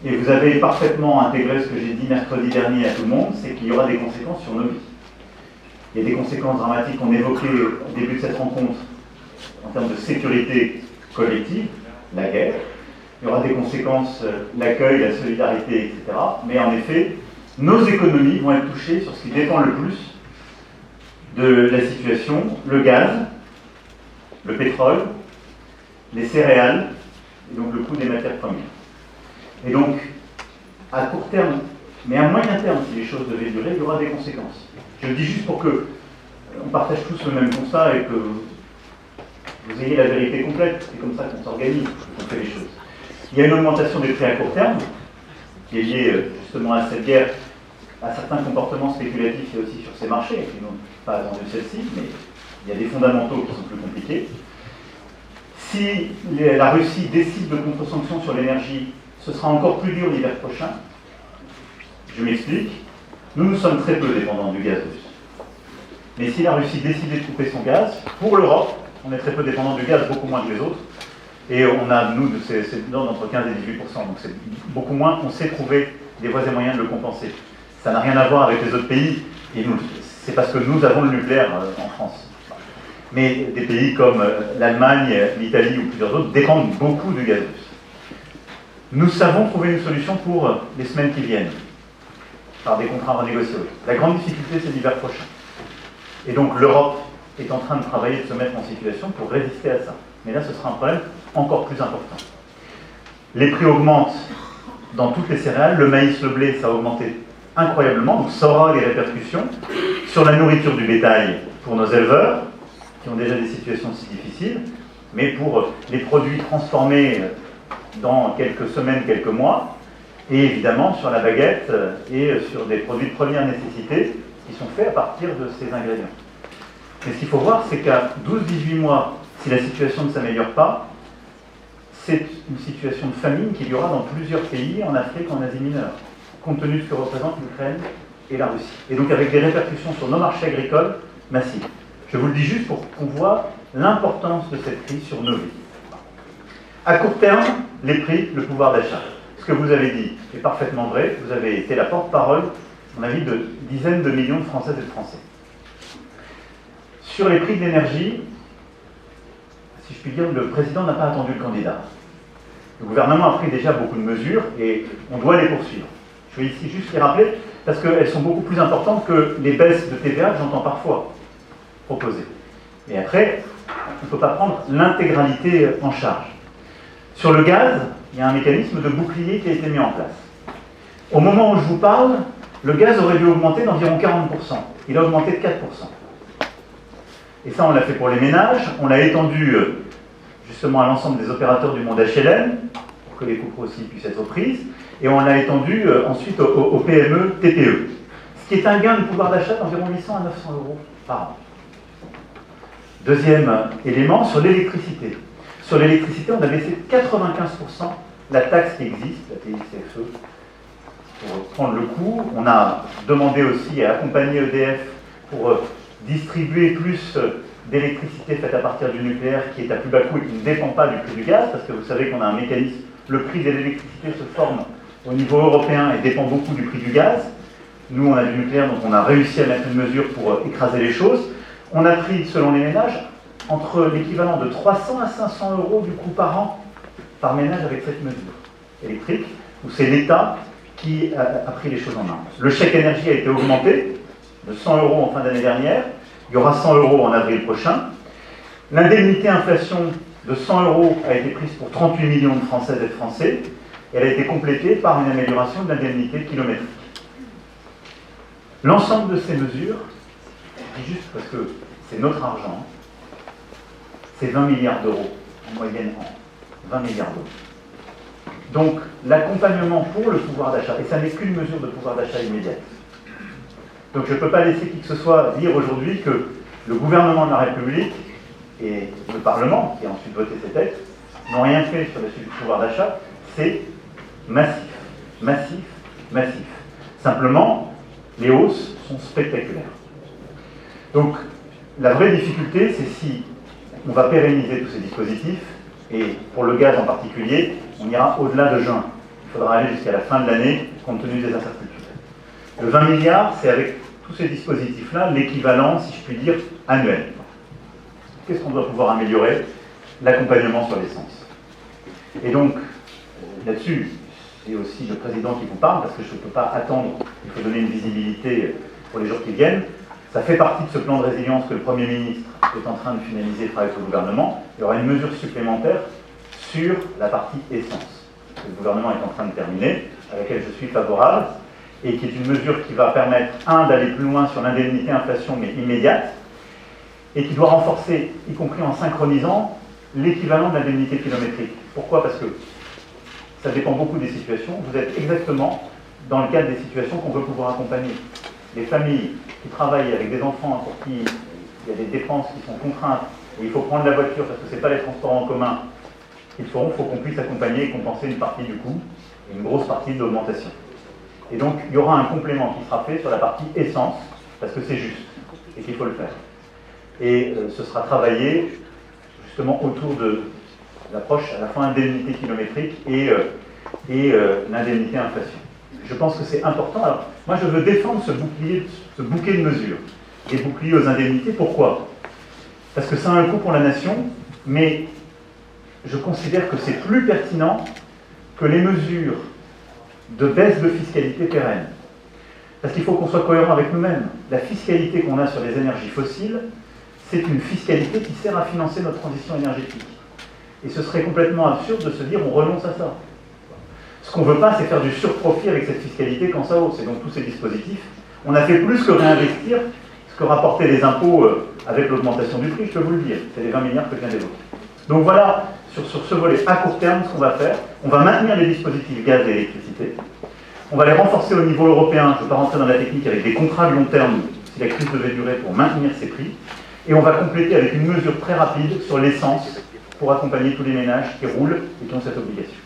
et vous avez parfaitement intégré ce que j'ai dit mercredi dernier à tout le monde, c'est qu'il y aura des conséquences sur nos vies. Il y a des conséquences dramatiques qu'on évoquait au début de cette rencontre en termes de sécurité collective, la guerre. Il y aura des conséquences, l'accueil, la solidarité, etc. Mais en effet, nos économies vont être touchées sur ce qui dépend le plus de la situation, le gaz, le pétrole, les céréales, et donc le coût des matières premières. Et donc, à court terme, mais à moyen terme, si les choses devaient durer, il y aura des conséquences. Je le dis juste pour que on partage tous le même constat et que vous ayez la vérité complète. C'est comme ça qu'on s'organise, qu'on fait les choses. Il y a une augmentation des prix à court terme, qui est liée justement à cette guerre, à certains comportements spéculatifs et aussi sur ces marchés, qui n'ont pas attendu celle-ci, mais il y a des fondamentaux qui sont plus compliqués. Si la Russie décide de contre-sanctions sur l'énergie, ce sera encore plus dur l'hiver prochain. Je m'explique. Nous sommes très peu dépendants du gaz russe. Mais si la Russie décidait de couper son gaz, pour l'Europe, on est très peu dépendant du gaz, beaucoup moins que les autres. Et on a, nous, c'est d'entre 15 et 18%, donc c'est beaucoup moins. On sait trouver des voies et moyens de le compenser. Ça n'a rien à voir avec les autres pays. Et c'est parce que nous avons le nucléaire en France. Mais des pays comme l'Allemagne, l'Italie ou plusieurs autres dépendent beaucoup du gaz russe. Nous savons trouver une solution pour les semaines qui viennent, par des contrats renégociés. La grande difficulté, c'est l'hiver prochain. Et donc l'Europe est en train de travailler, de se mettre en situation pour résister à ça. Mais là, ce sera un problème encore plus important. Les prix augmentent dans toutes les céréales. Le maïs, le blé, ça a augmenté incroyablement. Donc ça aura des répercussions sur la nourriture du bétail pour nos éleveurs, qui ont déjà des situations si difficiles, mais pour les produits transformés dans quelques semaines, quelques mois, et évidemment sur la baguette et sur des produits de première nécessité qui sont faits à partir de ces ingrédients. Mais ce qu'il faut voir, c'est qu'à 12-18 mois, si la situation ne s'améliore pas, c'est une situation de famine qu'il y aura dans plusieurs pays, en Afrique, en Asie mineure, compte tenu de ce que représentent l'Ukraine et la Russie. Et donc avec des répercussions sur nos marchés agricoles massives. Je vous le dis juste pour qu'on voit l'importance de cette crise sur nos vies. À court terme, les prix, le pouvoir d'achat. Ce que vous avez dit est parfaitement vrai. Vous avez été la porte-parole, à mon avis, de dizaines de millions de Françaises et de Français. Sur les prix de l'énergie, si je puis dire, le président n'a pas attendu le candidat. Le gouvernement a pris déjà beaucoup de mesures et on doit les poursuivre. Je vais ici juste les rappeler parce qu'elles sont beaucoup plus importantes que les baisses de TVA que j'entends parfois proposées. Et après, on ne peut pas prendre l'intégralité en charge. Sur le gaz, il y a un mécanisme de bouclier qui a été mis en place. Au moment où je vous parle, le gaz aurait dû augmenter d'environ 40%. Il a augmenté de 4%. Et ça, on l'a fait pour les ménages. On l'a étendu justement à l'ensemble des opérateurs du monde HLM, pour que les coupes aussi puissent être prises. Et on l'a étendu ensuite aux PME, TPE. Ce qui est un gain de pouvoir d'achat d'environ 800 à 900 euros par an. Deuxième élément, sur l'électricité. Sur l'électricité, on a baissé de 95% la taxe qui existe, la TICFE, pour prendre le coup. On a demandé aussi à accompagner EDF pour distribuer plus d'électricité faite à partir du nucléaire qui est à plus bas coût et qui ne dépend pas du prix du gaz, parce que vous savez qu'on a un mécanisme, le prix de l'électricité se forme au niveau européen et dépend beaucoup du prix du gaz. Nous, on a du nucléaire, donc on a réussi à mettre une mesure pour écraser les choses. On a pris, selon les ménages, entre l'équivalent de 300 à 500 euros du coût par an par ménage avec cette mesure électrique, où c'est l'État qui a pris les choses en main. Le chèque énergie a été augmenté de 100 euros en fin d'année dernière. Il y aura 100 euros en avril prochain. L'indemnité inflation de 100 euros a été prise pour 38 millions de Françaises et de Français. Et elle a été complétée par une amélioration de l'indemnité kilométrique. L'ensemble de ces mesures, je dis juste parce que c'est notre argent, c'est 20 milliards d'euros en moyenne an. 20 milliards d'euros. Donc l'accompagnement pour le pouvoir d'achat, et ça n'est qu'une mesure de pouvoir d'achat immédiate. Donc je ne peux pas laisser qui que ce soit dire aujourd'hui que le gouvernement de la République et le Parlement, qui a ensuite voté ces textes, n'ont rien fait sur la suite du pouvoir d'achat. C'est massif, massif, massif. Simplement, les hausses sont spectaculaires. Donc la vraie difficulté, c'est si on va pérenniser tous ces dispositifs, et pour le gaz en particulier, on ira au-delà de juin. Il faudra aller jusqu'à la fin de l'année, compte tenu des incertitudes. Le 20 milliards, c'est avec tous ces dispositifs-là l'équivalent, si je puis dire, annuel. Qu'est-ce qu'on doit pouvoir améliorer? L'accompagnement sur l'essence. Et donc, là-dessus, c'est aussi le président qui vous parle, parce que je ne peux pas attendre, il faut donner une visibilité pour les jours qui viennent. Ça fait partie de ce plan de résilience que le Premier ministre est en train de finaliser et travaille avec le gouvernement. Il y aura une mesure supplémentaire sur la partie essence, que le gouvernement est en train de terminer, à laquelle je suis favorable, et qui est une mesure qui va permettre, d'aller plus loin sur l'indemnité inflation, mais immédiate, et qui doit renforcer, y compris en synchronisant, l'équivalent de l'indemnité kilométrique. Pourquoi? Parce que ça dépend beaucoup des situations. Vous êtes exactement dans le cadre des situations qu'on veut pouvoir accompagner. Les familles qui travaillent avec des enfants pour qui il y a des dépenses qui sont contraintes, et il faut prendre la voiture parce que ce n'est pas les transports en commun qu'ils feront, il faut qu'on puisse accompagner et compenser une partie du coût, et une grosse partie de l'augmentation. Et donc, il y aura un complément qui sera fait sur la partie essence, parce que c'est juste, et qu'il faut le faire. Et ce sera travaillé justement autour de l'approche à la fois indemnité kilométrique et l'indemnité inflation. Je pense que c'est important. Alors, moi, je veux défendre ce bouquet de mesures, des boucliers aux indemnités. Pourquoi? Parce que ça a un coût pour la nation, mais je considère que c'est plus pertinent que les mesures de baisse de fiscalité pérenne. Parce qu'il faut qu'on soit cohérent avec nous-mêmes. La fiscalité qu'on a sur les énergies fossiles, c'est une fiscalité qui sert à financer notre transition énergétique. Et ce serait complètement absurde de se dire on renonce à ça. Ce qu'on ne veut pas, c'est faire du surprofit avec cette fiscalité quand ça hausse. Et donc tous ces dispositifs, on a fait plus que réinvestir ce que rapportaient les impôts avec l'augmentation du prix, je peux vous le dire. C'est les 20 milliards que je viens d'évoquer. Donc voilà, sur ce volet à court terme, ce qu'on va faire. On va maintenir les dispositifs gaz et électricité. On va les renforcer au niveau européen. Je ne vais pas rentrer dans la technique avec des contrats de long terme si la crise devait durer pour maintenir ces prix. Et on va compléter avec une mesure très rapide sur l'essence pour accompagner tous les ménages qui roulent et qui ont cette obligation.